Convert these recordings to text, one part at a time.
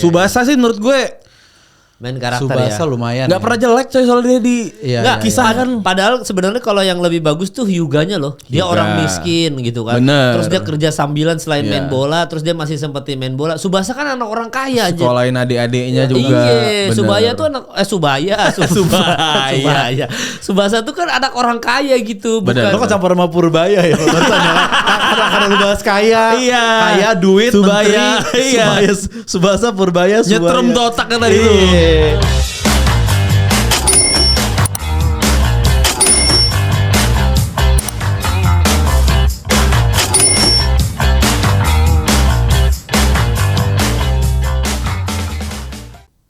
Subasa sih menurut gue main karakter Subasa ya. lumayan. nggak pernah jelek coy soal dia di Nggak, kisah kan. Padahal sebenarnya kalau yang lebih bagus tuh Hyuga-nya loh. Dia Hyuga. orang miskin gitu kan. Bener. Terus dia kerja sambilan selain Iya. main bola, terus dia masih sempetin main bola. Subasa kan anak orang kaya aja. Sekolahin adik-adiknya juga. Iya, bener. Subaya tuh anak Subaya. Subaya. Subasa tuh kan anak orang kaya gitu, Bener. Lo kecampur sama Purbaya ya barusan ya. Karena lu bahas kaya. Iya. Kaya duit Subaya. menteri. Iya. Subasa Purbaya Subaya. Nyetrum tuh otaknya tadi tuh. Iya.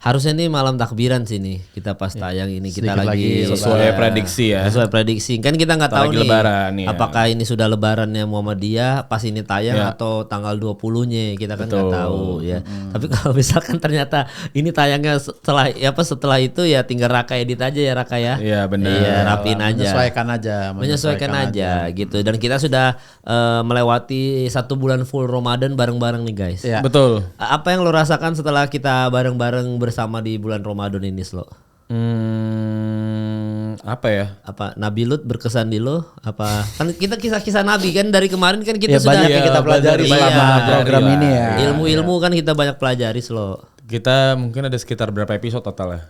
Harusnya nih malam takbiran sih nih kita pas tayang ini kita Sedikit lagi lagi Sesuai prediksi ya. sesuai prediksi kan kita nggak Ntar tahu lagi nih lebaran, ya. apakah ini sudah lebarannya Muhammadiyah pas ini tayang Ya. atau tanggal 20-nya kita kan nggak Betul. tahu ya. Tapi kalau misalkan ternyata ini tayangnya setelah itu ya tinggal Raka edit aja ya Raka ya. Iya, benar. Iya, rapiin aja. Menyesuaikan aja gitu. Dan kita sudah melewati 1 bulan full Ramadan bareng-bareng nih guys. Iya. Betul. Apa yang lo rasakan setelah kita bareng-bareng bersama di bulan Ramadan ini, Slo? Apa ya? Apa Nabi Lut berkesan di lo? Apa kan kita kisah-kisah Nabi kan dari kemarin kan kita Ya sudah banyak yang kita pelajari belajar. selama Iya. program ini ya. Ilmu-ilmu kan kita banyak pelajari, Slo. Kita mungkin ada sekitar berapa episode total ya?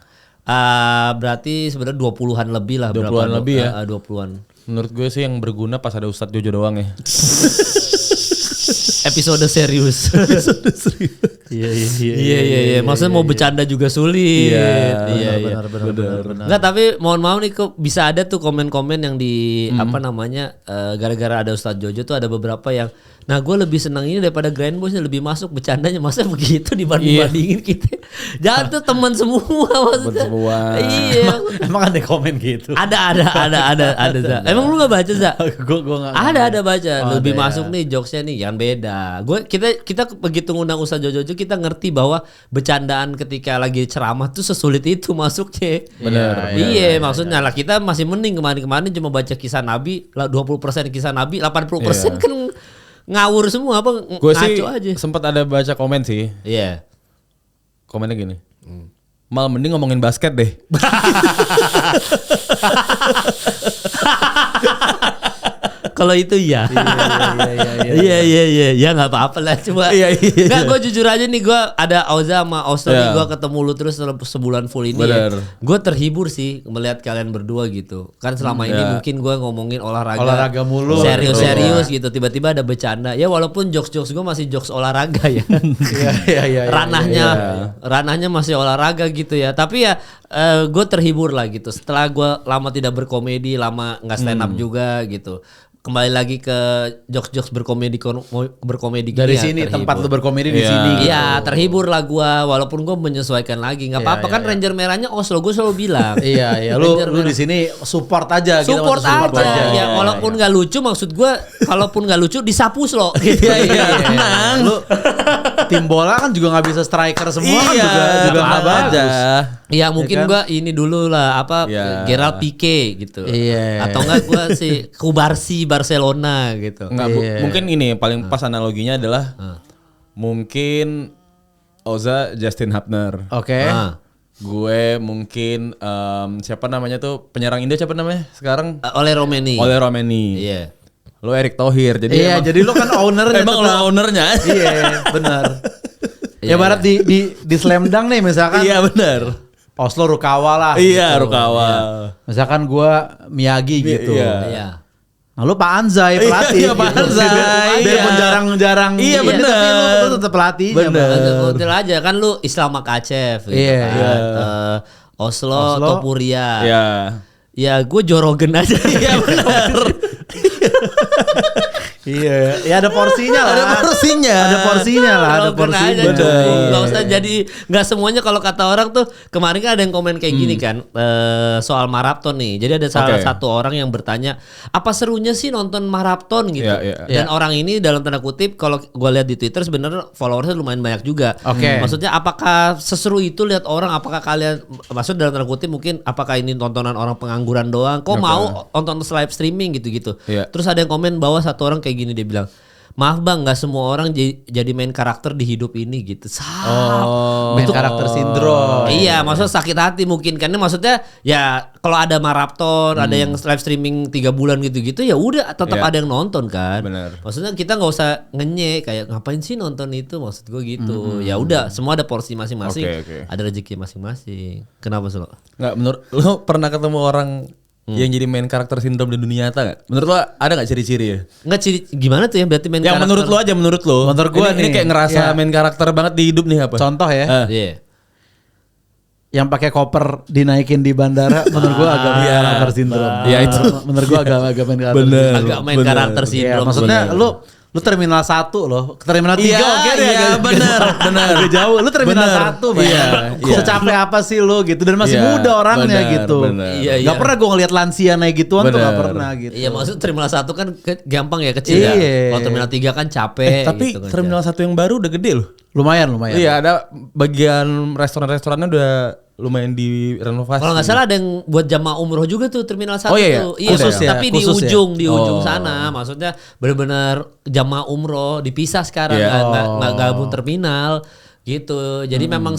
Berarti sebenarnya 20-an lebih lah. 20-an lebih ya? 20-an. Menurut gue sih yang berguna pas ada Ustadz Jojo doang ya. Episode serius. Iya. Maksudnya mau bercanda juga sulit. Iya. Benar. Enggak, tapi mohon maaf nih kok bisa ada tuh komen-komen yang di apa namanya gara-gara ada Ustadz Jojo tuh ada beberapa yang nah gue lebih senang ini daripada Grand Boys lebih masuk bercandanya masa begitu dibandingin kita. Jangan tuh teman semua maksudnya. semua. Iya. Emang ada komen gitu? Ada Za. Emang lu gak baca Za? Gue nggak. Ada baca. Lebih ada masuk nih jokesnya nih yang beda. Kita begitu ngundang Ustadz Jojo kita ngerti bahwa bercandaan ketika lagi ceramah tuh sesulit itu masuknya. Benar. Iya, maksudnya lah kita masih mending kemarin cuma baca kisah Nabi, lah 20% kisah Nabi, 80% kan ngawur semua apa Gue sih ngaco aja. sempat ada baca komen sih. Iya. Komennya gini. Mal mending ngomongin basket deh. Kalau itu ya. Iya. Ya nggak apa-apa lah cuma. Iya. Nggak, gue jujur aja nih gue ada Auza sama Oslo nih Iya. gue ketemu lu terus sebulan full ini. Bener. Ya. Gue terhibur sih melihat kalian berdua gitu. Kan selama ini mungkin gue ngomongin olahraga mulu. serius gitu. Tiba-tiba ada bercanda. Ya walaupun jokes gue masih jokes olahraga ya. Iya. Ranahnya masih olahraga gitu ya. Tapi ya gue terhibur lah gitu. Setelah gue lama tidak berkomedi, lama nggak stand up juga gitu. Kembali lagi ke jokes berkomedi Dari gini ya, sini terhibur. tempat lu berkomedi di Iya. sini. Iya, terhibur lah gua walaupun gua menyesuaikan lagi. Enggak apa-apa kan Ranger merahnya Oslo, gua selalu bilang. Iya. Ranger Lu merah. di sini support aja. Kita Support masih aja. Ya, walaupun nggak lucu maksud gua, kalaupun nggak lucu disapu lo. Gitu. Iya. Lu tim bola kan juga nggak bisa striker semua kan Iya, juga nggak bagus. Ya mungkin kan? gua ini dulu lah apa Iya. Gerald Pique gitu. Iya. Atau enggak gua si Kubarsi Barcelona gitu. Enggak, mungkin ini paling pas analoginya adalah mungkin Oza Justin Hapner. Oke. Ah. Gue mungkin siapa namanya tuh penyerang Indo siapa namanya sekarang? Oleh Romeni. Oleh Romeni. Iya. Lo Erick Thohir. Jadi Iya, jadi lu kan ownernya. emang lo ownernya. Iya, benar. Iya, Ya barat di slam dunk nih misalkan. Iya benar. Oslo Rukawa lah. Iya gitu. Rukawa. Misalkan gua Miyagi gitu. Iya. Nah lu Pak Anzai pelatih. Iya, Pak Anzai, Biarpun iya. jarang-jarang. Iya, tapi bener. lu tetap pelatihnya. Bener. Betul aja kan lu Islam Makachev gitu Iya, kan. iya. Oslo, Oslo. Topuria. Iya. Ya gue Jorogen aja. Iya benar. Iya, ya ada porsinya lah. Ada porsinya. Ada porsinya lah, ada Jorogen aja, porsinya. cuy. Nggak usah jadi nggak semuanya kalau kata orang tuh kemarin kan ada yang komen kayak gini kan soal maraton nih. Jadi ada salah Oke. satu orang yang bertanya apa serunya sih nonton maraton gitu. Iya, iya. Dan orang ini dalam tanda kutip kalau gue lihat di Twitter sebenarnya followersnya lumayan banyak juga. Oke. Maksudnya apakah seseru itu lihat orang? Apakah kalian maksud dalam tanda kutip mungkin apakah ini tontonan orang pengangguran doang? Kok Oke. mau nonton live streaming gitu-gitu? Iya. Terus ada yang komen bahwa satu orang kayak gini dia bilang maaf bang, nggak semua orang jadi main karakter di hidup ini gitu. Main karakter sindrom. Iya, maksudnya sakit hati mungkin karena maksudnya ya kalau ada maraton, ada yang live streaming 3 bulan gitu-gitu ya udah tetap Iya. ada yang nonton kan. Bener. Maksudnya kita nggak usah kayak ngapain sih nonton itu, maksud gue gitu. Ya udah, semua ada porsi masing-masing, Oke. ada rezeki masing-masing. Kenapa sih lo? Nggak, menurut lo pernah ketemu orang yang jadi main karakter sindrom di dunia nyata nggak? Menurut lo ada nggak ciri-ciri ya? Nggak ciri gimana tuh ya berarti main Yang karakter? menurut lo aja, menurut lo. Menurut gua ini nih, kayak ngerasa ya. main karakter banget di hidup nih apa? Contoh ya, Iya. yang pakai koper dinaikin di bandara, menurut gua agak main karakter sindrom. Iya, itu. Menurut gua agak main karakter Bener. sindrom. Agak main bener. karakter Iya, sindrom. maksudnya bener. lu terminal 1 loh, ke terminal 3 Iya, oke deh. iya, agak- bener. Agak jauh. Lu terminal Bener. 1 Bang. Iya, iya. Secapek apa sih lu gitu, dan masih Iya, muda orangnya bener, gitu. bener. Iya, Gak iya. pernah gua ngeliat lansia naik gituan tuh, gak Bener. pernah gitu. Iya, maksud terminal 1 kan gampang ya, kecil Iya. ya. Kalau terminal 3 kan capek Tapi gitu kan. terminal 1 yang baru udah gede loh. Lumayan. Iya, ada bagian restoran-restorannya udah lumayan direnovasi. Kalau nggak salah ada yang buat jamaah umroh juga tuh terminal 1 Oh, iya, tuh. iya. Khusus ya, tapi khusus ya? di ujung Oh. sana. Maksudnya benar-benar jamaah umroh dipisah sekarang, Iya. nggak gabung terminal gitu. Jadi memang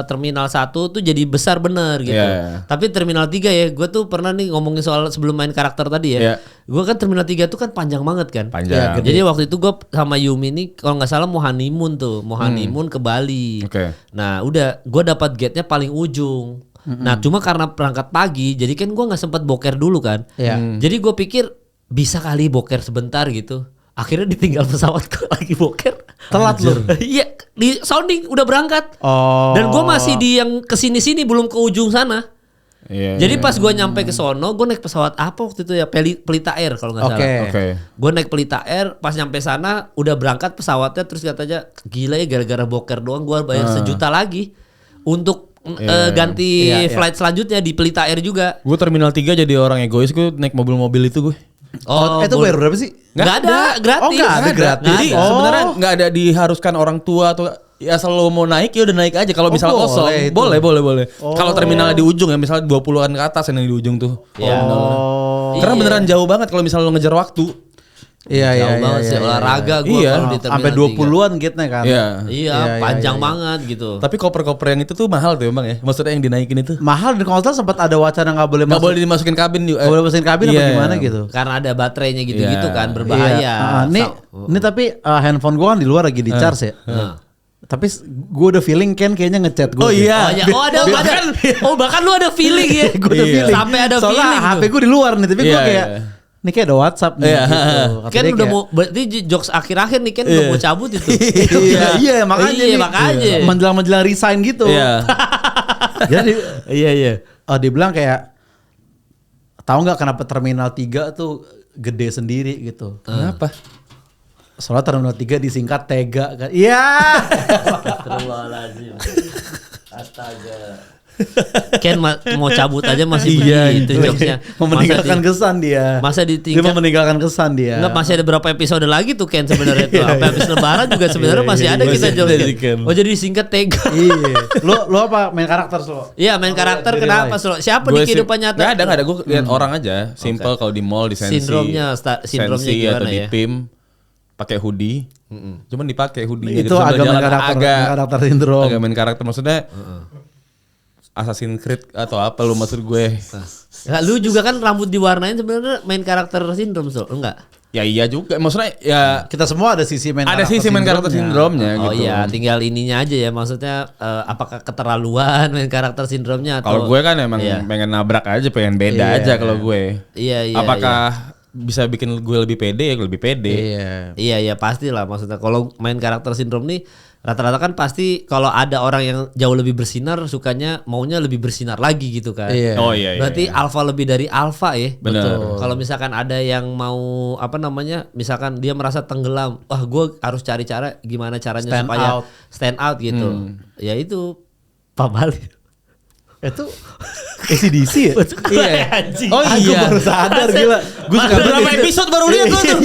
terminal 1 tuh jadi besar bener gitu. Iya. Tapi terminal 3 ya, gue tuh pernah nih ngomongin soal sebelum main karakter tadi ya. Iya. Gue kan terminal 3 tuh kan panjang banget kan. Panjang. Jadi waktu itu gue sama Yumi nih kalau nggak salah mau honeymoon ke Bali. Oke. Nah udah gue dapat gate-nya paling ujung. Nah cuma karena berangkat pagi, jadi kan gue nggak sempat boker dulu kan. Iya. Jadi gue pikir bisa kali boker sebentar gitu. Akhirnya ditinggal pesawat gue lagi boker. Telat lu. Iya, di sounding udah berangkat. Oh. Dan gue masih di yang kesini-sini belum ke ujung sana. Iya. Jadi pas gue nyampe ke sono, gue naik pesawat apa waktu itu ya, Pelita Air kalau nggak Oke. salah. Oke. Gue naik Pelita Air, pas nyampe sana udah berangkat pesawatnya, terus katanya gila ya gara-gara boker doang gue bayar 1 juta lagi untuk ganti Iya, iya. flight selanjutnya di Pelita Air juga. Gue terminal 3 jadi orang egois, gue naik mobil-mobil itu gue. Itu bayar berapa sih? Nggak ada, gratis. Oh, nggak ada gratis. Jadi Oh. sebenarnya nggak ada diharuskan orang tua atau ya asal lo mau naik ya udah naik aja. Kalau misalnya boleh kosong, itu. boleh. Kalau terminalnya di ujung ya, misalnya 20-an ke atas yang di ujung tuh. Iya. Karena Iya. beneran jauh banget kalau misalnya lo ngejar waktu. Iya, Jauh banget sih olahraga gue Iya. kalau di terminal Sampai 3. 20-an gitu kan. Iya. Iya, panjang banget gitu. Tapi koper-koper yang itu tuh mahal tuh emang ya. Maksudnya yang dinaikin itu. Mahal, dan kalau nggak salah sempat ada wacana nggak boleh Nggak masuk. boleh dimasukin kabin juga. Nggak boleh masukin kabin apa Iya. gimana gitu. Karena ada baterainya gitu-gitu Iya. kan berbahaya. Iya. Ini tapi handphone gua kan di luar lagi di charge ya. Tapi gue udah feeling Ken kayaknya ngechat gue. Oh iya. Bahkan lu ada feeling ya. Gue udah Iya. feeling. Sampai ada Soalnya feeling HP tuh. gue di luar nih, tapi gue Iya, kayak iya. ini kayak ada WhatsApp nih. Iya. Gitu. Kata Kan dia udah kayak, mau berarti jokes akhir-akhir nih kan udah mau cabut itu. iya makanya Iya, nih. makanya. Menjelang resign gitu. Iya. Jadi Iya. dia bilang kayak, tahu nggak kenapa terminal 3 tuh gede sendiri gitu. Kenapa? Soalnya terminal 3 disingkat Tega kan. Iya. Astagfirullahaladzim. Astaga. Ken mau cabut aja masih Iya, begitu jokesnya. Mau meninggalkan kesan dia. Masa Dia ditinggal. mau meninggalkan kesan dia. Enggak, masih ada berapa episode lagi tuh Ken sebenarnya tuh. Sampai habis lebaran juga sebenarnya masih ada kita Masih jokes. ada di Ken. Oh jadi disingkat Tega. Iya. Lu apa main karakter lo? Iya main karakter Diri kenapa lain. Slo? Siapa Gua di kehidupan nyata? Nggak ada. Gue lihat orang aja. Simple kalau di mall, di Sensi. Sindromnya Sensi gimana atau di ya? PIM. Pakai hoodie. Cuman dipakai hoodie. Itu agak main karakter sindrom. Agak main karakter. Maksudnya Assassin's Creed atau apa lu maksud gue? Nah, lu juga kan rambut diwarnain sebenarnya main karakter sindrom Slo? Enggak? Ya iya juga. Maksudnya ya Kita semua ada sisi main ada karakter sisi main karakter sindromnya Oh gitu. iya, tinggal ininya aja ya. Maksudnya apakah keterlaluan main karakter sindromnya atau Kalau gue kan emang Iya. pengen nabrak aja, pengen beda Iya. aja kalau gue. Iya. Apakah bisa bikin gue lebih pede ya lebih pede. Iya. Iya pasti lah maksudnya kalau main karakter sindrom nih rata-rata kan pasti kalau ada orang yang jauh lebih bersinar sukanya maunya lebih bersinar lagi gitu kan. Iya. Oh iya. Berarti alfa lebih dari alfa ya. Benar. Betul. Kalau misalkan ada yang mau apa namanya, misalkan dia merasa tenggelam, wah gue harus cari cara gimana caranya Stand supaya out. stand out gitu. Ya itu Pak Bali. Itu AC/DC ya? Iya. Anjing. Oh Gue iya. baru sadar gila. Gue suka Berapa banget. episode baru lihat lo tuh?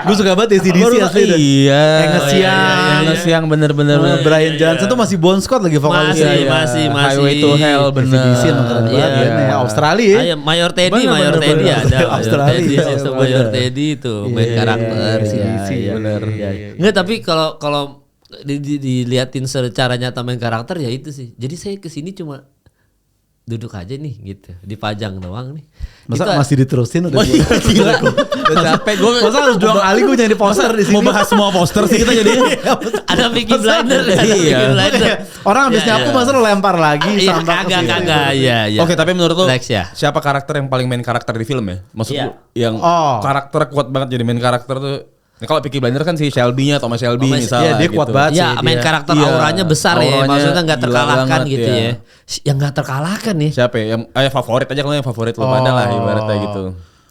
Gue suka banget AC/DC asli. Iya. Ngesiang. Ngesiang bener-bener. Brian Johnson tuh masih Bon Scott lagi vokalisnya. Masih. Highway to Hell bener. AC/DC emang keren banget. Iya. Ya, Australia ya. Ayo, Mayor Teddy Bener. ada. Australia, Teddy, iya, sistem bener. Mayor Teddy itu main Iya, karakter. AC/DC, Iya, bener. iya. Enggak, tapi kalau diliatin secara nyata main karakter ya itu sih. Jadi saya kesini cuma duduk aja nih gitu, dipajang doang nih. Masa Itu- masih diterusin udah. Gila. Udah capek gue. Masa harus 2 kali gue jadi poster di sini. Mau bahas semua poster sih kita jadi. ada Peaky Blinder, ada Peaky Iya. Blinder. Orang habis Iya, nyapu iya. masa lu lempar lagi Iya, sampah ke situ. kagak, iya. Oke, tapi menurut lo Next ya. siapa karakter yang paling main karakter di film ya? Maksud Iya. lu yang Oh. karakter kuat banget jadi main karakter tuh. Nah, kalau Peaky Blinders kan si Shelby-nya, Thomas Shelby Thomas- misalnya. iya, dia kuat banget. Ya, sih main dia. karakter Iya, auranya besar ya, auranya maksudnya nggak gila terkalahkan banget, gitu iya. ya. Yang nggak terkalahkan nih. Siapa ya? Yang favorit aja kalau yang favorit lo pada lah ibaratnya gitu.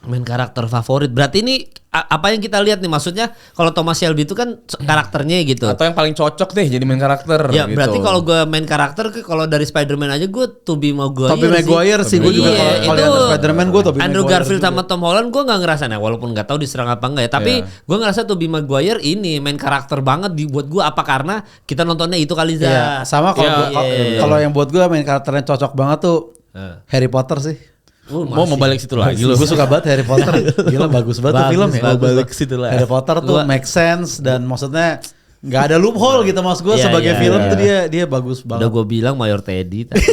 Main karakter favorit. Berarti ini apa yang kita lihat nih? Maksudnya kalau Thomas Shelby itu kan karakternya gitu. Atau yang paling cocok deh jadi main karakter Ya gitu. berarti kalau gue main karakter kalau dari Spider-Man aja gue Tobey Maguire. Tobey Maguire sih gue juga Iya, kalau itu yang Spider-Man gue Tobey Andrew Maguire Garfield juga. sama Tom Holland gue nggak ngerasa, nah walaupun nggak tahu diserang apa enggak ya, tapi Iya. gue ngerasa Tobey Maguire ini main karakter banget buat gue, apa karena kita nontonnya itu kali Za. Iya, sama kalau Iya, gua- iya. kalau yang buat gue main karakternya cocok banget tuh Harry Potter sih. mau balik situ lagi lo. Gue suka banget Harry Potter. Gila bagus banget tuh Bagus, film ya. bagus. Balik ke situ lah. Harry Potter tuh Gua- make sense dan maksudnya nggak ada loophole gitu mas gue Iya, sebagai iya, film iya. tuh dia bagus Udah banget. gue bilang Mayor Teddy tadi.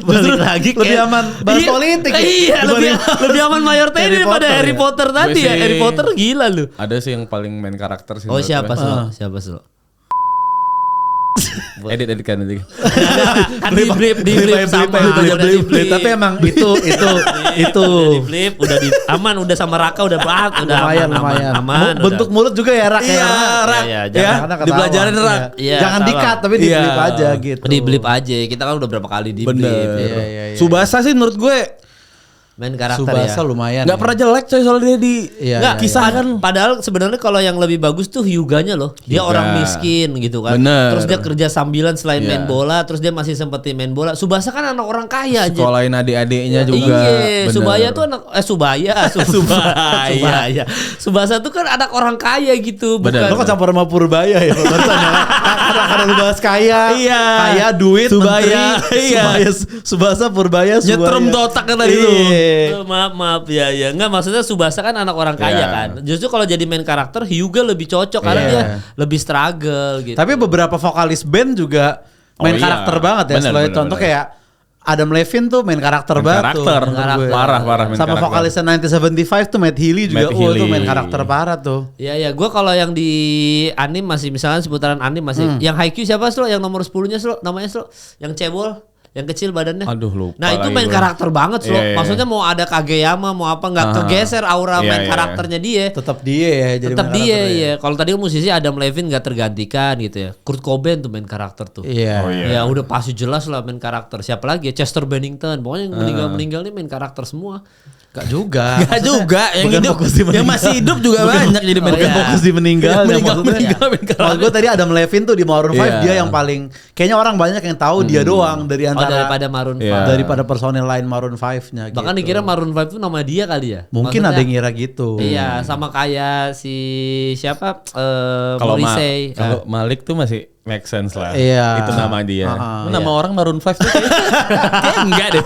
Balik lagi lebih aman bahas Iya, politik ya, Iya, lebih aman Mayor Teddy Harry daripada Potter Harry ya. Potter tadi Gue ya. sih- Harry Potter gila lu. Ada sih yang paling main karakter sih. Oh menurut siapa gue. sih lo? Siapa sih lo? Edit kan nanti. Di blip sama udah di blip. tapi emang itu Udah di blip, udah di aman, udah sama Raka udah banget, udah lumayan aman. bentuk mulut juga ya Rak ya, Iya, karena- Rak. Iya, Ya, jangan ketawa. dipelajarin Rak. Iya, Jangan salah. di-cut tapi di Iya. blip aja gitu. Di blip aja. Kita kan udah berapa kali di blip. Bener. gitu. Iya. Subasa sih menurut gue Main karakter Subasa ya. lumayan. nggak ya. pernah jelek coy soalnya dia di Iya, Nggak, iya, kisah iya. kan. Padahal sebenarnya kalau yang lebih bagus tuh Hyuga-nya loh. Dia Hyuga. orang miskin gitu kan. Bener. Terus dia kerja sambilan selain Iya. main bola. Terus dia masih sempetin main bola. Subasa kan anak orang kaya aja. sekolahin adik-adiknya juga. Iya, bener. Subaya tuh anak Subaya. Subasa tuh kan anak orang kaya gitu, Bener. Lo kecampur sama Purbaya ya barusan ya. Karena lu bahas kaya, Iya. kaya duit, Subaya, menteri, iya. Subasa Purbaya, Subaya. Nyetrem tuh otaknya tadi tuh. Iya. Maaf ya. Enggak, maksudnya Subasa kan anak orang kaya Iya. kan. Justru kalau jadi main karakter Hyuga lebih cocok karena Iya. dia lebih struggle gitu. Tapi beberapa vokalis band juga main Oh iya. karakter banget ya. Bener, Selain bener, contoh bener. kayak Adam Levine tuh main karakter Main banget tuh. karakter. menurut gue. Parah main Sama karakter. vokalisnya 1975 tuh Matt Healy juga. Matt Tuh Healy. main karakter parah tuh. Iya, gue kalau yang di anim masih misalnya seputaran anim masih yang Haikyuu siapa Slo? Yang nomor 10-nya Slo? Namanya Slo? Yang cebol, yang kecil badannya. Aduh, lupa Nah, itu lagi main gua. karakter banget Slo. Iya, iya. Maksudnya mau ada Kageyama, mau apa nggak kegeser aura Iya, main iya. karakternya dia. Tetap dia ya jadi Tetap main dia karakter ya. Kalau tadi musisi Adam Levine nggak tergantikan gitu ya. Kurt Cobain tuh main karakter tuh. Iya. Oh, iya. Ya udah pasti jelas lah main karakter. Siapa lagi ya? Chester Bennington. Pokoknya yang meninggal nih main karakter semua. Gak juga. Gak juga yang Bukan hidup, fokus di yang meninggal. masih hidup juga banyak jadi main Bukan iya. fokus di meninggal. Yang meninggal main karakter. Maksud gue tadi Adam Levine tuh di Maroon 5 Iya. dia yang paling kayaknya orang banyak yang tahu dia doang dari Oh, antara daripada Maroon 5. Iya. daripada personil lain Maroon 5-nya gitu. Bahkan dikira Maroon 5 itu nama dia kali ya. Mungkin Maksudnya- ada yang ngira gitu. Iya, sama kayak si siapa Kalau Morrissey. kalau Malik tuh masih make sense lah. Iya. Itu nama dia. Iya. Nama orang Maroon 5 tuh kayaknya enggak deh.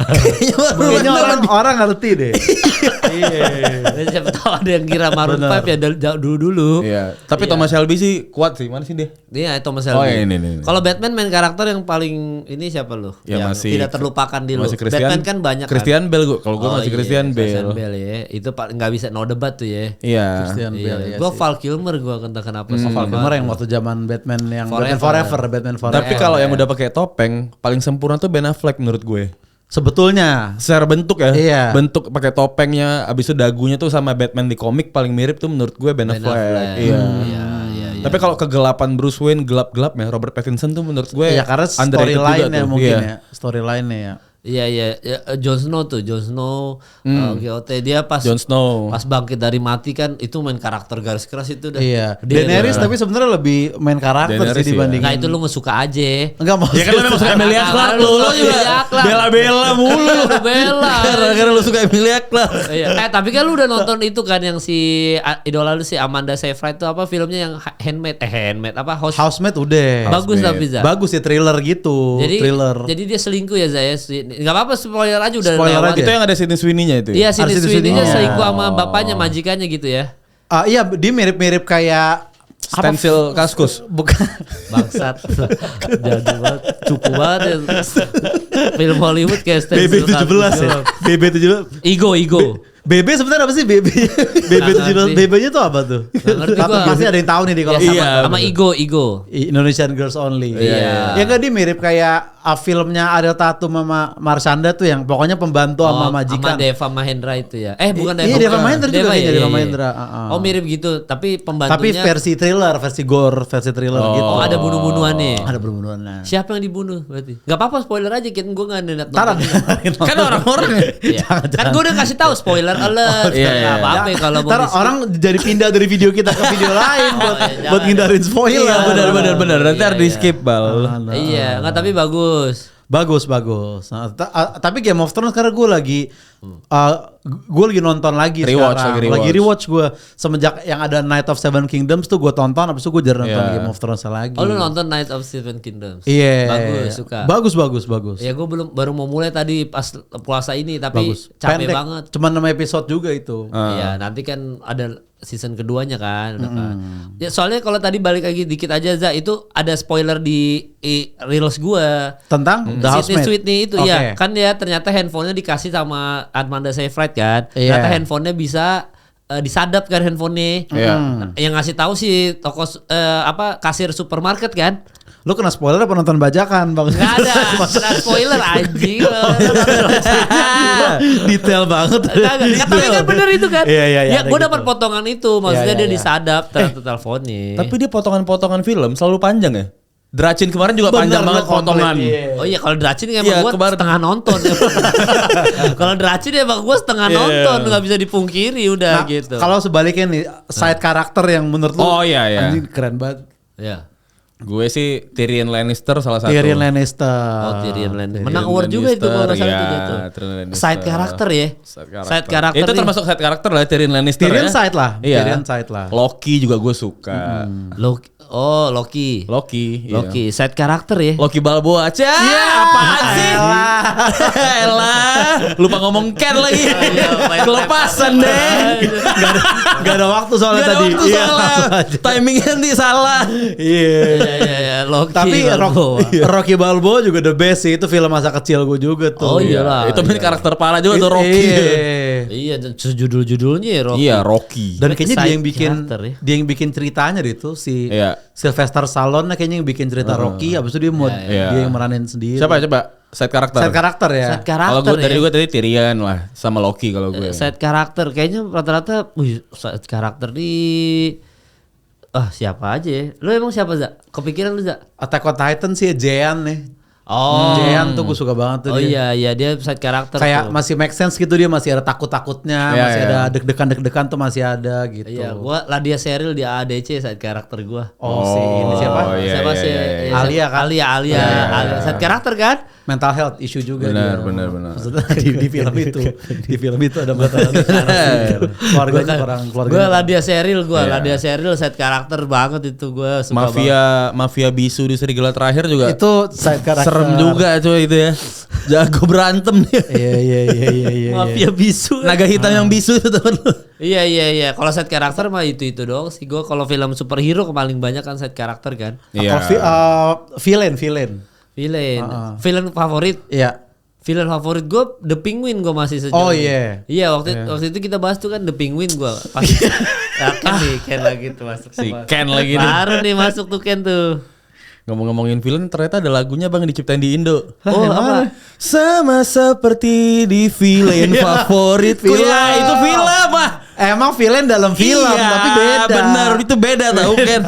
Kayaknya Kayaknya orang ngerti deh. Iya. Siapa tahu ada yang kira Maroon 5 ya dari dulu. Iya. Tapi Thomas Shelby sih kuat sih. Mana sih dia? Iya, Thomas Shelby. Oh, ini. Kalau Batman main karakter yang paling ini siapa lu? Ya, yang masih- tidak terlupakan di lu. Masih Christian. Batman kan banyak Christian Bale gua. Kalau kan. gua masih Christian Christian Bale. Bale ya. Itu nggak bisa no debat tuh ya. Iya. Christian Bale ya Gue sih. Val Kilmer gue kenapa sih. Val Kilmer yang waktu zaman Batman yang Batman Forever. Forever. Tapi kalau yang udah pakai topeng, paling sempurna tuh Ben Affleck menurut gue. sebetulnya Secara bentuk ya, Iya. bentuk pakai topengnya, abis itu dagunya tuh sama Batman di komik paling mirip tuh menurut gue Ben Affleck. Iya. Iya. Tapi kalau kegelapan Bruce Wayne gelap-gelap ya, Robert Pattinson tuh menurut gue ya karena underrated juga storyline-nya tuh. mungkin Iya. ya. Storyline-nya ya. Iya Jon Snow GOT dia pas Jon Snow. pas bangkit dari mati kan itu main karakter garis keras itu dah. Iya. Dia Daenerys tapi sebenarnya lebih main karakter Daenerys sih dibandingin. Nah itu lu nggak suka aja. Enggak mau. Ya kan lu memang suka Emilia Clarke lu juga bela-bela mulu. Bela. Karena lu suka Emilia Clarke. Iya. Tapi kan lu udah nonton itu kan yang si idola lu si Amanda Seyfried itu apa filmnya yang Handmaid apa Housemaid udah. bagus tapi Za. Bagus ya thriller gitu. Thriller. Jadi dia selingkuh ya Zaya. Enggak apa-apa spoiler aja udah Spoiler lewat. aja. Itu yang ada Sydney Sweeney-nya itu. Iya Sydney Sydney Sweeney-nya Sweeney-nya. selingkuh sama bapaknya majikannya gitu ya. Iya dia mirip-mirip kayak Stensil Kaskus. bukan Bangsat. Jadi banget cukup banget ya. Film Hollywood kayak Stencil BB17 ya. BB17. Ego. BB sebenarnya apa sih BB? BB17 BB-nya tuh apa tuh? Nggak ngerti Tapi gua. pasti ada yang tahu nih di kalau Ya, Iya, sama Ego. Indonesian Girls Only. Iya. Ya kan dia mirip kayak filmnya Ariel Tatum sama Marshanda tuh yang pokoknya pembantu sama Sama majikan. Deva Mahendra itu ya. Bukan Deva. Iya, Deva Mahendra juga kayaknya, Deva Mahendra. Oh mirip gitu, tapi Tapi pembantunya. versi thriller, versi gore, versi thriller gitu. Oh ada bunuh-bunuhannya. Ada berbunuhan. Siapa yang dibunuh berarti? Gak apa-apa spoiler aja kan gue gak niat Taran. nonton. Kan orang-orang. Iya. Kan gue udah kasih tahu spoiler alert. iya. Gak apa-apa kalau mau Ntar di-skip. orang jadi pindah dari video kita ke video lain buat iya, buat jangan. ngindarin spoiler. Iya benar. Nanti Iya, harus di skip bal. Iya, nggak tapi bagus. Bagus. Nah, tapi Game of Thrones karena gue lagi nonton lagi Rewatch, sekarang. Lagi rewatch gue semenjak yang ada Night of Seven Kingdoms tuh gue tonton, habis itu gue jarang nonton Iya. Game of Thrones lagi. Oh lu nonton Night of Seven Kingdoms? Iya. Bagus, suka. Bagus. Ya gue baru mau mulai tadi pas puasa ini tapi capek Pendek. banget. Cuman 6 episode juga itu. Iya, nanti kan ada season keduanya kan, udah kan. Ya soalnya kalau tadi balik lagi dikit aja Za, itu ada spoiler di reels gua. Tentang The Sydney Housemaid. Sweeney itu Oke. ya, kan dia ternyata handphonenya dikasih sama Amanda Seyfried kan. Iya. Ternyata handphonenya bisa disadap kan handphonenya. Iya. Yang ngasih tahu si toko kasir supermarket kan. Lu kena spoiler apa nonton bajakan Bang? Gak ada, kena spoiler anjing. Detail banget. Tapi kan bener itu kan. Iya, Ya ada gue gitu. dapat potongan itu, maksudnya Iya, dia iya. disadap ternyata teleponnya. Tapi dia potongan-potongan film selalu panjang ya. Dracin kemarin juga panjang banget potongan. Oh iya kalau Dracin emang Iya, gue kemarin- setengah nonton. Kalau Dracin emang gue setengah Iya. nonton, nggak bisa dipungkiri udah Nah, gitu. kalau sebaliknya nih side karakter yang menurut lu Oh, iya. anjing keren banget. Ya. Gue sih Tyrion Lannister salah satu. Tyrion Lannister. Oh Tyrion Lannister. Tyrion Menang award juga itu kalau nggak salah itu Lannister, dia tuh. iya, Tyrion Lannister. Side karakter ya. Side karakter. Itu nih. termasuk side karakter lah Tyrion Lannister Tyrion ya. side lah. Iya. Tyrion side lah. Loki juga gue suka. Loki. Loki. Iya. Loki. Side karakter ya. Loki Balboa aja. Apaan sih? Elah. Lupa ngomong Ken lagi. Kelepasan deh. Gak ada waktu soalnya Gak ada tadi. waktu Iya, salah. langsung aja. Timingnya nanti salah. Iya. Iya, Loki. Tapi Balboa. Rocky Balboa juga the best sih. Itu film masa kecil gue juga tuh. Oh iyalah. Itu main Iya. karakter parah juga tuh Rocky. Iya. Iya, dan sejudul-judulnya ya Rocky. Iya Rocky. Dan kayaknya dia Side yang bikin karakter ya. dia yang bikin ceritanya deh tuh si Iya. Sylvester Stallone kayaknya yang bikin cerita Rocky, habis itu dia mau Iya. dia yang meranin sendiri. Siapa coba? Side karakter. Side karakter ya. Side Kalau karakter gue dari ya. gue tadi Tyrion lah sama Loki kalau gue. Side karakter kayaknya rata-rata side karakter di siapa aja ya? Lu emang siapa Za? Kepikiran lu Za? Attack on Titan sih Jean nih. Oh. Jean tuh gue suka banget tuh Oh dia. iya dia side karakter Kayak tuh. masih make sense gitu, dia masih ada takut-takutnya, Iya, masih iya. ada deg-degan tuh masih ada gitu. Iya, gua Ladia Cheryl di ADC side karakter gua. Oh, si ini siapa? Oh, iya, Siapa iya, sih? iya, iya. Alia kan? Alia. Side karakter kan? Mental health issue juga Benar, dia. benar. Maksudnya di film itu. Di film itu ada masalah keluarganya orang keluarga. Gua Ladia Cheryl Iya. Ladia Cheryl side karakter banget itu gua suka banget. Mafia bisu di serigala terakhir juga. Itu side karakter. Serem juga cuy itu ya. Jago berantem dia. Iya. Mafia bisu. Naga hitam yang bisu itu temen lu. Iya. Kalau side karakter mah itu doang sih. Gua kalau film superhero paling banyak kan side karakter kan. Iya. Villain. Villain favorit. Iya. Villain favorit gue The Penguin gue masih sejauh Oh, ini. iya. Iya waktu itu kita bahas tuh kan The Penguin gue. Pas Ken lagi tuh masuk. Si Ken lagi nih. Baru nih masuk tuh Ken tuh. Ngomong-ngomongin film ternyata ada lagunya Bang diciptain di Indo. Oh apa? Sama seperti di villain favoritku. Film. Ya itu film ah. Emang villain dalam film Iya, tapi beda. Bener itu beda tau Ken.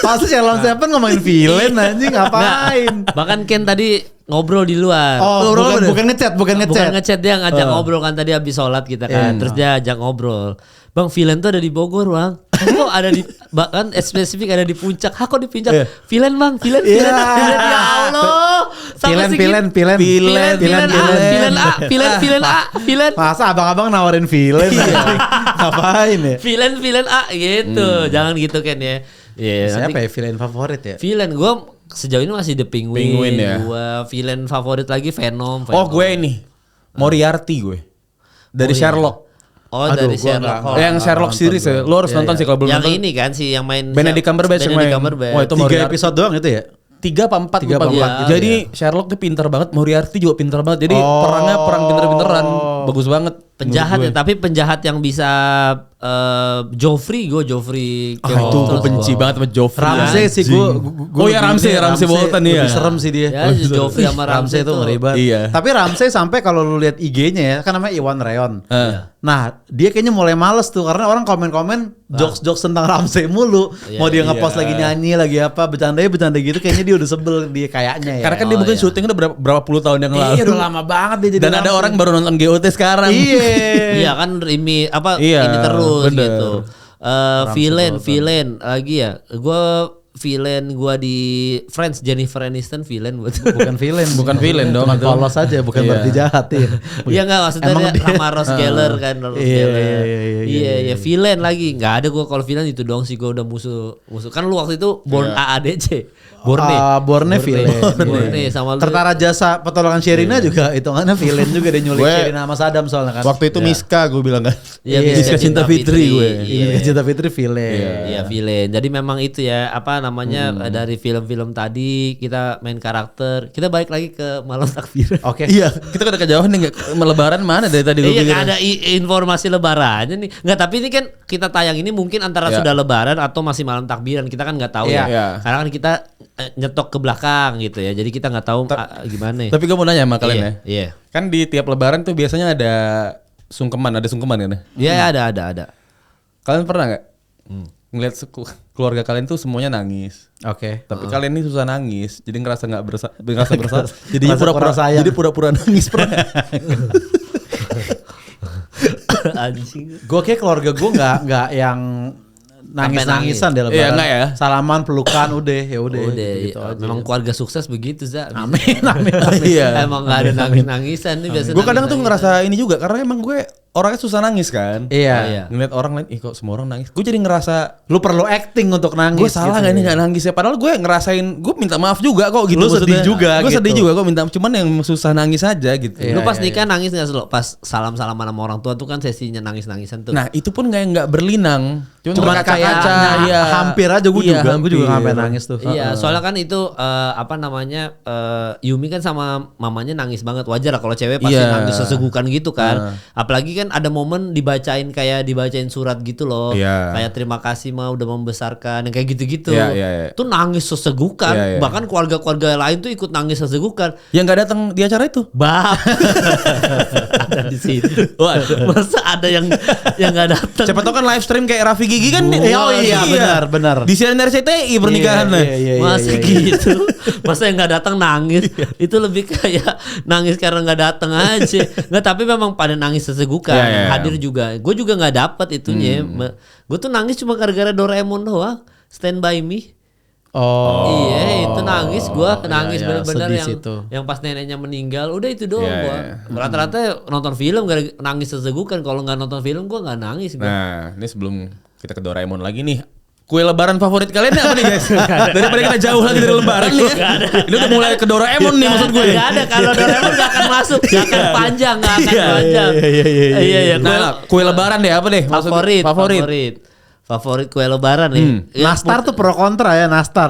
Pasti Shalom Seven ngomongin villain anjing ngapain? Bahkan Ken tadi ngobrol di luar. Oh, bukan ngechat. Bukan ngechat, dia ngajak ngobrol kan tadi habis sholat kita kan. Terus dia ajak ngobrol. Bang, Villain tuh ada di Bogor, Bang. Kok ada di bahkan spesifik ada di puncak. Kok di puncak? Villain, Bang. Villain. Ya Allah. Villain A. Masa abang-abang nawarin villain? Ngapain ya? Villain A gitu. Jangan gitu kan ya. Siapa ya villain favorit ya? Villain gue sejauh ini masih The Penguin. Penguin ya. Gua villain favorit lagi Venom. Oh gue ini Moriarty gue dari Sherlock. Oh dari Sherlock. Yang Sherlock series ya. Lo harus nonton sih kalau belum nonton. Yang ini kan sih yang main Benedict Cumberbatch yang main. Wah itu 3 episode doang itu ya? 3 apa 4 3 apa 4. Jadi Sherlock tuh pinter banget, Moriarty juga pinter banget. Jadi perangnya perang pinter-pinteran, bagus banget. penjahat ya, tapi penjahat yang bisa Joffrey. Itu gue benci banget sama Joffrey. Ramsey sih gue. Oh ya Ramsey Bolton ya. Lebih serem sih dia. Ya, Joffrey sama Ramsey itu ngeri banget. Iya. Tapi Ramsey sampai kalau lu lihat IG-nya ya, kan namanya Iwan Reon. Nah, dia kayaknya mulai males tuh karena orang komen-komen jokes tentang Ramsey mulu. Mau dia ngepost lagi nyanyi, lagi apa, bercanda gitu, kayaknya dia udah sebel dia kayaknya ya. Karena kan dia mungkin syuting udah berapa puluh tahun yang lalu. Iya, udah lama banget dia jadi. Dan ada orang baru nonton GOT sekarang. Iya kan ini terus bener. gitu. Villain lagi ya. Villain gue di Friends, Jennifer Aniston villain buat. Bukan villain dong. Cuma polos aja, bukan berarti jahat ya. Iya enggak, maksudnya dia sama Ross Geller kan. Iya, villain lagi. Enggak ada gue kalau villain itu dong sih, gue udah musuh. Kan lu waktu itu Born AADC. Borne villain. Borne sama lu. Tertara jasa pertolongan Sherina juga hitungannya villain juga, dia nyulik Sherina sama Saddam soalnya kan. Waktu itu Miska gue bilang kan. Iya, Miska Cinta Fitri gue. Iya, Cinta Fitri villain. Iya, villain. Jadi memang itu ya, apa namanya, dari film-film tadi kita main karakter. Kita balik lagi ke Malam Takbiran. Oke. Iya, kita udah kejauhan nih, Lebaran mana dari tadi gue Iya, pikir. nggak ada informasi lebarannya nih. Nggak, tapi ini kan kita tayang ini mungkin antara sudah lebaran atau masih malam takbiran. Kita kan nggak tahu ya. Karena kan kita nyetok ke belakang gitu ya. Jadi kita nggak tahu gimana ya. Tapi gue mau nanya sama kalian ya. Iya. Kan di tiap lebaran tuh biasanya ada sungkeman kan ya? Iya, ada. Kalian pernah nggak ngeliat keluarga kalian tuh semuanya nangis? Oke. Tapi kalian ini susah nangis, jadi ngerasa nggak bersalah. Jadi Merasa pura-pura kurang sayang. Jadi pura-pura nangis pernah. Anjing. Gue kayak keluarga gue nggak yang nangis-nangisan deh lebaran. Iya, enggak ya. Salaman, pelukan, udah Gitu aja. Memang keluarga sukses begitu, Za. Amin. Iya. Emang nggak ada nangis-nangisan nih biasanya. Gue kadang tuh ngerasa ini juga karena emang gue orangnya susah nangis kan. Iya. Ngeliat orang lain, kok semua orang nangis. Gue jadi ngerasa Lu perlu acting untuk nangis. gue salah nggak nih nggak nangis ya. Padahal gue ngerasain, gue minta maaf juga kok gitu. Lu sedih juga Gue gitu. sedih juga kok minta, cuman yang susah nangis aja gitu. Lu pas nikah nangis nggak sih lo? Pas salam-salaman sama orang tua tuh kan sesinya nangis-nangisan tuh. Nah itu pun nggak berlinang. Cuman kaca-kaca. iya. Hampir aja gue juga sampai nangis tuh. Iya, soalnya kan itu apa namanya, Yumi kan sama mamanya nangis banget. Wajar lah kalau cewek pasti nangis sesegukan gitu kan. Apalagi kan ada momen dibacain surat gitu loh. Kayak terima kasih Ma udah membesarkan, yang kayak gitu-gitu. Tuh nangis sesegukan. Bahkan keluarga-keluarga lain tuh ikut nangis sesegukan. Yang nggak datang di acara itu? Bab. Ada di situ. Masa ada yang nggak datang? Siapa tau kan live stream kayak Raffi Gigi kan. Oh iya, benar. Di CNN RCTI pernikahannya. Masa gitu. Masa yang nggak datang nangis. Itu lebih kayak nangis karena nggak datang aja. Nggak, tapi memang pada nangis sesegukan. Hadir juga. Gue juga nggak dapet itunya. Gue tuh nangis cuma gara-gara Doraemon doang. Stand by Me. Oh. Iya, itu nangis gue nangis benar-benar yang pas neneknya meninggal. Udah itu doang gue. Rata-rata nonton film gara nangis sesegukan. Kalau nggak nonton film gue nggak nangis. Nah, ini sebelum kita ke Doraemon lagi nih. Kue lebaran favorit kalian apa nih guys? Daripada kita jauh lagi dari lebaran nih. Ini udah mulai ke Doraemon nih maksud gue. Gak ada, kalau Doraemon gak akan masuk, gak akan panjang, gak akan panjang. Iya. Kue lebaran deh apa deh? Favorit kue lebaran nih. Nastar tuh pro kontra ya, Nastar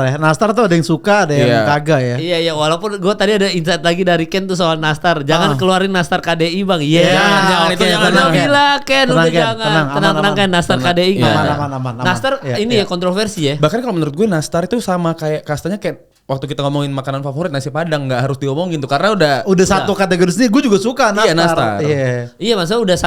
tuh ada yang suka, ada yang kagak ya. Iya, walaupun gue tadi ada insight lagi dari Ken tuh soal Nastar. Jangan keluarin Nastar KDI Bang. Jangan. Gila Ken, udah jangan. Tenang Ken, Nastar KDI enggak. Aman. Nastar ini ya kontroversi ya. Bahkan kalau menurut gue Nastar itu sama kayak kastanya kayak waktu kita ngomongin makanan favorit nasi padang, nggak harus diomongin tuh karena udah satu kategori sendiri. Gue juga suka Nastar. Iya, Nastar. Iya, maksudnya udah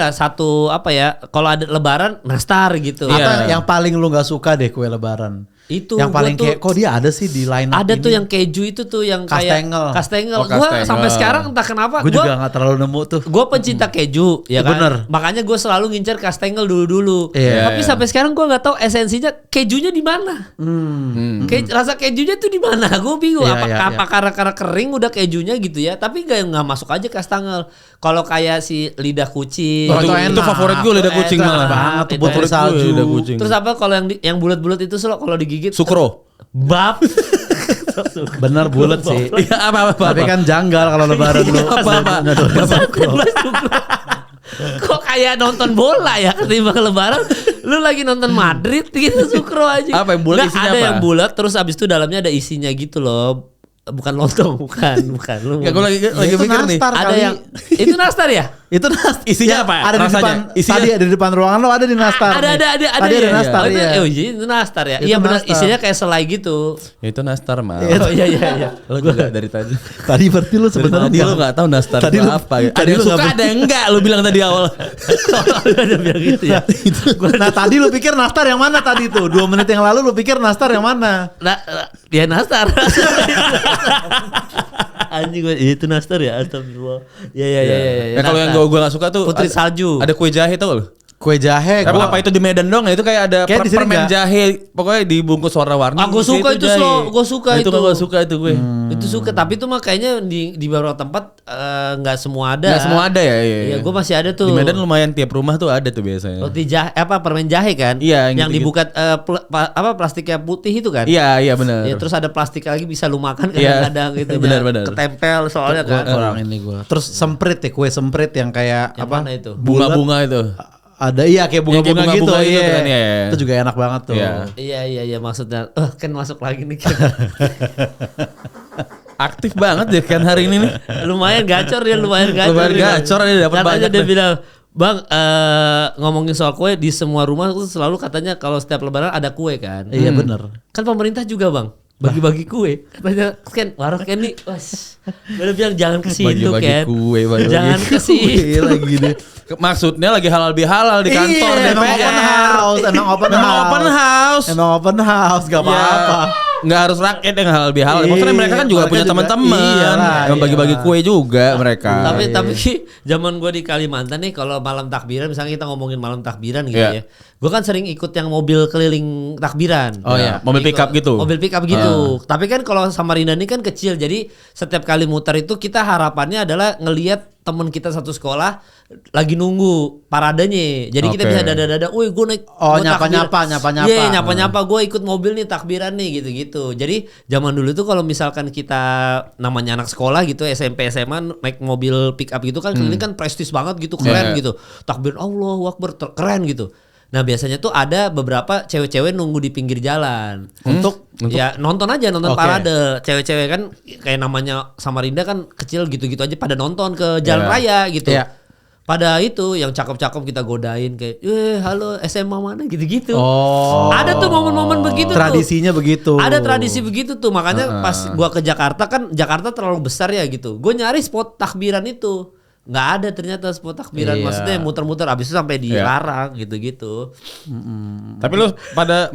satu apa ya? Kalau ada lebaran Nastar gitu. Apa yang paling lu nggak suka deh kue lebaran? Itu Yang gua paling tuh- kayak kok dia ada sih di line up Ada ini? tuh yang keju itu tuh yang Kastengel. kayak kastengel. Oh, Gue kastengel. sampai sekarang entah kenapa Gue juga gak terlalu nemu tuh. gue pencinta keju ya kan. Bener. Makanya gue selalu ngincer kastengel dulu-dulu. Iya, Tapi iya. sampai sekarang gue nggak tahu esensinya kejunya di mana. Rasa kejunya tuh di mana? Gue bingung. Iya, iya, apa karena kering udah kejunya gitu ya. Tapi nggak masuk aja kastengel. Kalau kayak si lidah kucing. Oh, itu enak. favorit gue lidah kucing Itu enak malah. banget tuh, Itu buat enak. salju. Lidah kucing. Terus apa kalau yang bulat-bulat itu kalau digigit Sukro. bab. Bener bulat sih. Iya apa. Tapi kan janggal kalau lebaran lu. Apa. Kok kayak nonton bola ya ketimbang lebaran lu lagi nonton Madrid gitu Sukro aja. Apa yang bulat Nggak, isinya ada apa? yang bulat terus abis itu dalamnya ada isinya gitu loh. Bukan lontong, bukan. Lu Enggak, gue lagi itu mikir nih. nastar ada kali. yang itu nastar ya? Itu Isinya apa? Ada di Rasanya? depan. Isinya? Tadi ada di depan ruangan lo ada di nastar. Ada nih. ada Tadi ada ya? nastar Oh, itu, ya. iya itu nastar ya. Itu Iya benar nastar. isinya kayak selai gitu. Itu nastar mah. Oh iya. Lo juga dari tadi. Tadi berarti lu sebenarnya Tadi lo nggak tahu nastar Tadi itu lu- apa. tadi Ada yang lu suka nggak- ada yang enggak. Lo bilang tadi awal. Ada bilang gitu ya. Nah tadi lu pikir nastar yang mana tadi tuh? 2 menit yang lalu lu pikir nastar yang mana? Nah, dia nastar. Anjing gue itu nastar ya, astagfirullah. Iya. Nah kalau yang gue nggak suka tuh Putri Salju. Ada kue jahe tau lo? Kue jahe. Tapi apa itu di Medan dong ya? Itu kayak ada Kayak di sini permen nggak? jahe. Pokoknya dibungkus warna-warni. Ah, gue suka itu jahe. slow, gue suka Nah, itu. Gue suka itu gue. Itu suka, tapi itu mah kayaknya di beberapa tempat nggak semua ada. Nggak semua ada ya. Iya, gue masih ada tuh. Di Medan lumayan tiap rumah tuh ada tuh biasanya. Roti jahe permen jahe kan? Iya, yang yang gitu-gitu. dibuka plastiknya putih itu kan? Iya benar. Ya, terus ada plastik lagi bisa lu makan Iya, kadang-kadang gitu. benar. Ketempel soalnya Gua kan. kurang ini gue. Terus semprit ya, kue semprit yang kayak Yang apa? mana itu? Bunga-bunga itu. Ada iya kayak bunga-bunga Yang kayak gitu. bunga-bunga gitu Iya. kan, iya. Itu juga enak banget tuh. Iya. Iya maksudnya. Kan masuk lagi nih kan. Aktif banget deh kan hari ini nih. lumayan gacor dia, lumayan gacor. Lumayan gacor, dia dapat Katanya banyak dia deh. bilang, "Bang, ngomongin soal kue di semua rumah tuh selalu katanya kalau setiap lebaran ada kue kan?" Iya bener. Kan pemerintah juga, Bang. Bagi-bagi kue. Katanya Ken, warung Ken nih. Wes. Udah bilang jangan ke situ Bagi-bagi Ken. kue, bagi-bagi Jangan ke situ. Iya lagi deh. Maksudnya lagi halal bihalal di kantor Iya, emang DPR. open house, emang open Memang house. open house. Emang open house, gak apa-apa. Nggak harus rakyat yang halal bihalal. Maksudnya mereka kan juga Mereka punya juga- teman-teman. iyalah, Yang bagi-bagi iyalah. kue juga mereka. Tapi zaman gue di Kalimantan nih kalau malam takbiran, misalnya kita ngomongin malam takbiran gitu Iya. ya. Gue kan sering ikut yang mobil keliling takbiran. Oh iya, mobil pick up gitu. Mobil pick up gitu. Tapi kan kalau Samarinda ini kan kecil, jadi setiap kali muter itu kita harapannya adalah ngelihat teman kita satu sekolah lagi nunggu paradenya. Jadi kita Oke. bisa dada-dada, "Woi, gue naik Oh, gua nyapa-nyapa, takbiran." nyapa-nyapa. Iya, nyapa-nyapa, gue ikut mobil nih takbiran nih gitu-gitu. Jadi zaman dulu tuh kalau misalkan kita namanya anak sekolah gitu, SMP SMA naik mobil pick up gitu kan keliling kan prestis banget gitu, keren Iya. gitu. Takbir Allahu Akbar, keren gitu. Nah biasanya tuh ada beberapa cewek-cewek nunggu di pinggir jalan untuk ya nonton aja, nonton Oke. parade. Cewek-cewek kan kayak namanya Samarinda kan kecil gitu-gitu aja pada nonton ke jalan Iya. raya gitu. Iya. Pada itu yang cakep-cakep kita godain kayak, halo SMA mana gitu-gitu. Oh. Ada tuh momen-momen begitu tuh. Tradisinya begitu. Ada tradisi begitu tuh, makanya pas gua ke Jakarta kan Jakarta terlalu besar ya gitu. Gue nyari spot takbiran itu. Nggak ada ternyata spot takbiran. Iya. Maksudnya muter-muter abis itu sampai dilarang gitu-gitu. Tapi lu pada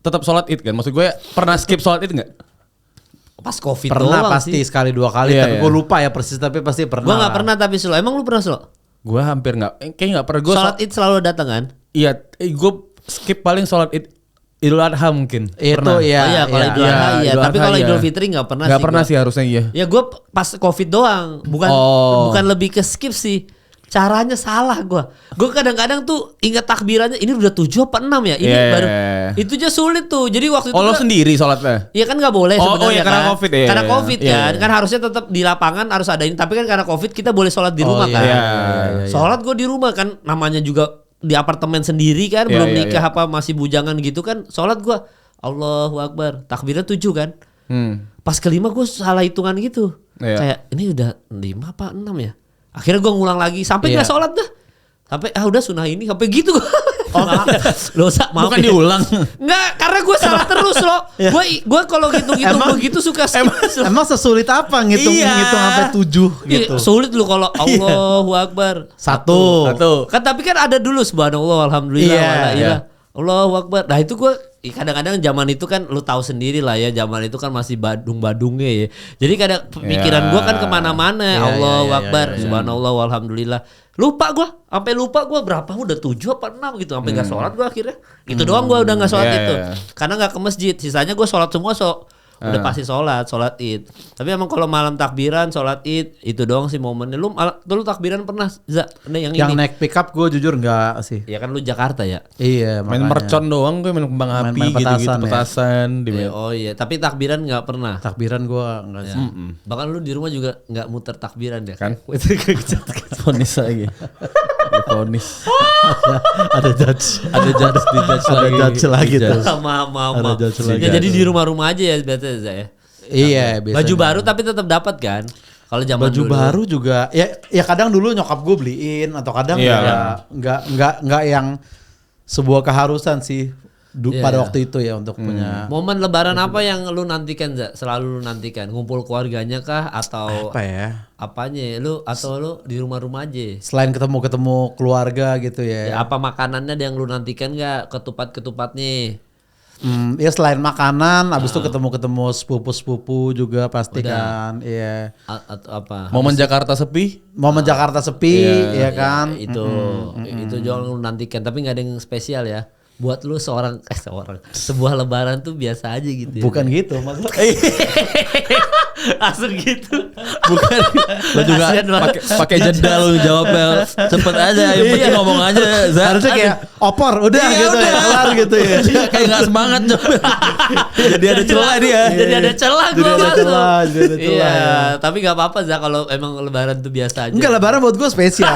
tetap sholat id kan? Maksud gue pernah skip sholat id nggak? Pas Covid Pernah doang pasti sih. sekali 2 kali, Iya, tapi iya. gue lupa ya persis, tapi pasti pernah. Gue nggak pernah tapi Slo. Emang lu pernah Slo? Gue hampir nggak. Kayaknya nggak pernah. Gue Sholat id selalu datang kan? Iya, gue skip paling sholat id Idul Adha mungkin. Itu Pernah. ya. Oh iya, kalau Idul Adha iya. Idul Tapi Adha kalau iya. Idul Fitri nggak pernah Nggak sih. pernah gua. sih harusnya iya. Ya gue pas Covid doang, bukan lebih ke skip sih. Caranya salah gue. Gue kadang-kadang tuh ingat takbirannya ini udah 7 apa 6 ya. Ini Iya. baru itu aja sulit tuh. Jadi waktu itu Oh lo gua- sendiri sholatnya? Iya kan nggak boleh Oh, sebenarnya oh iya, karena kan. Covid, iya, Karena iya. Covid Iya, kan. iya. Kan harusnya tetap di lapangan harus ada ini. Tapi kan karena Covid kita boleh sholat di rumah iya, kan. iya. Sholat gue di rumah kan. Namanya juga di apartemen sendiri kan. Iya, Belum iya, nikah iya. apa masih bujangan gitu kan. Sholat gue Allahu Akbar. Takbirnya 7 kan. Pas kelima gue salah hitungan gitu. Iya. Kayak ini udah 5 apa 6 ya. Akhirnya gue ngulang lagi. Sampai Iya. gak sholat dah. Sampai udah sunah ini. Sampai gitu. Oh dosa maaf Bukan ya. diulang. Enggak, karena gue salah terus loh. Gue kalau hitung-hitung Emang- begitu suka skip. Emang sesulit apa ngitung Iya. ngitung sampai 7 gitu? Sulit loh kalau Allahu Akbar. Satu. Satu. Kan tapi kan ada dulu subhanallah alhamdulillah Iya, wala iya. ilah. Allahu Akbar. Nah itu gue kadang-kadang zaman itu kan lu tahu sendiri lah ya, zaman itu kan masih badung-badungnya ya. Jadi kadang pikiran gua kan kemana-mana. Allahu Akbar, subhanallah, walhamdulillah. Lupa gua berapa udah 7 apa 6 gitu, sampai enggak sholat gua akhirnya. Itu doang gua udah enggak sholat itu. Karena enggak ke masjid. Sisanya gua sholat semua udah pasti sholat Id. Tapi emang kalau malam takbiran, sholat Id itu doang sih momennya. Lu takbiran pernah yang ini? naik pickup gue jujur enggak sih. Ya kan lu Jakarta ya. Iya, Main mercon doang gue, main kembang api gitu-gitu, petasan. Oh iya, tapi takbiran nggak pernah. Takbiran gue enggak sih. Bahkan lu di rumah juga nggak muter takbiran ya Kan? Fonis lagi. Fonis. Ada judge. Ada judge lagi tuh. Maaf. judge lagi. Ya, jadi di rumah-rumah aja ya berarti ya. Iya, biasanya. Baju baru tapi tetap dapat kan? Kalau zaman baju dulu. baru juga ya kadang dulu nyokap gue beliin atau kadang ya nggak yang sebuah keharusan sih pada waktu itu ya untuk punya. Momen lebaran apa yang lu nantikan, selalu lu nantikan? Ngumpul keluarganya kah atau Apa ya? apanya? Lu di rumah-rumah aja? Selain ketemu keluarga gitu ya. Ya, apa makanannya yang lu nantikan nggak? Ketupat-ketupatnya? Ya selain makanan, abis itu ketemu sepupu-sepupu juga pasti kan. Iya. Atau apa? Momen Jakarta sepi. Momen Jakarta sepi, ya kan. Itu jangan lu nantikan, tapi nggak ada yang spesial ya. Buat lu sebuah lebaran tuh biasa aja gitu. Bukan gitu maksudnya. Langsung gitu. Bukan. Lu juga pakai jeda lu jawabnya cepet aja. Yang penting ngomong aja. Harusnya kayak opor udah gitu ya, kelar gitu ya. Kayak nggak semangat. Jadi ada celah dia. Jadi ada celah Jadi gua ada masuk. celah, jadi ada celah. Iya, Ya. tapi nggak apa-apa kalau emang lebaran tuh biasa aja. Enggak, lebaran buat gue spesial.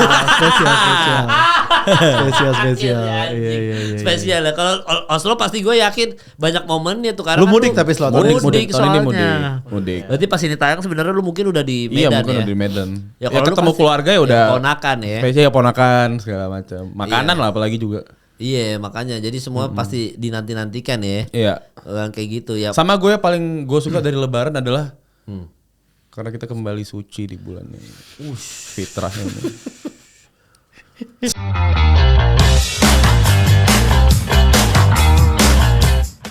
Spesial. Iya. Spesial ya. Kalau Oslo pasti gue yakin banyak momennya tuh karena Lu kan mudik tapi Oslo? mudik Tahun ini soalnya. mudik. Berarti pas ini tayang sebenarnya lu mungkin udah di Iya, Medan mungkin ya. udah di Medan. Ya, Ya, kalau lu ketemu pasti- keluarga ya udah. Ponakan ya. Spesial ya ponakan segala macam. Makanan lah apalagi juga. Iya, makanya jadi semua pasti dinanti-nantikan ya. Iya. Yang kayak gitu ya. Sama gue paling gue suka dari lebaran adalah karena kita kembali suci di bulan ini. Fitrahnya ini.